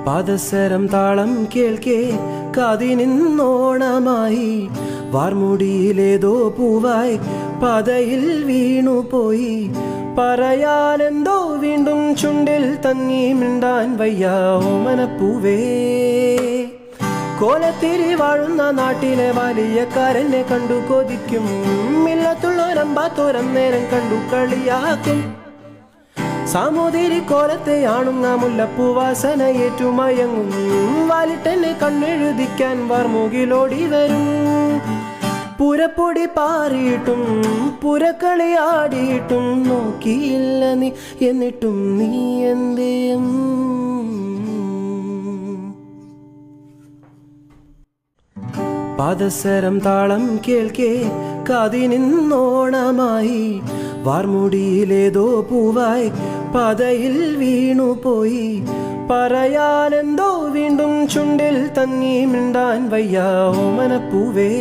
പാദസരം താളം കേൾക്കേ കാതിനിന്നോണമായി വാർമുടിയിലേതോ പൂവായി പാതയിൽ വീണുപോയി. പറയാനെന്തോ വീണ്ടും ചുണ്ടിൽ തങ്ങി മിണ്ടാൻ വയ്യ ഓമനപ്പൂവേ. കോലത്തിരി വാഴുന്ന നാട്ടിലെ വലിയക്കാരനെ കണ്ടു കൊതിക്കും, മില്ലത്തുള്ളൊരമ്പാത്തോരന്നേരം കണ്ടു കളിയാക്കും. സാമൂതിരി കോലത്തെ ആണുന്ന മുല്ലപ്പൂവാസന ഏറ്റുമയങ്ങും, വാലിട്ടെന്നെ കണ്ണെഴുതിക്കാൻ വാർമുകിലോടി വരും. പുരപ്പൊടി പാറിയിട്ടും പുരക്കളി ആടിയിട്ടും നോക്കിയില്ല നീ, എന്നിട്ടും നീ എന്തേ? പാദസരം താളം കേൾക്കേ കാതിനിന്നോണമായി വാർമുടിയിലേതോ പൂവായി പാതയിൽ വീണുപോയി. പറയാനെന്തോ വീണ്ടും ചുണ്ടിൽ തങ്ങി മിണ്ടാൻ വയ്യ ഓമനപ്പൂവേ.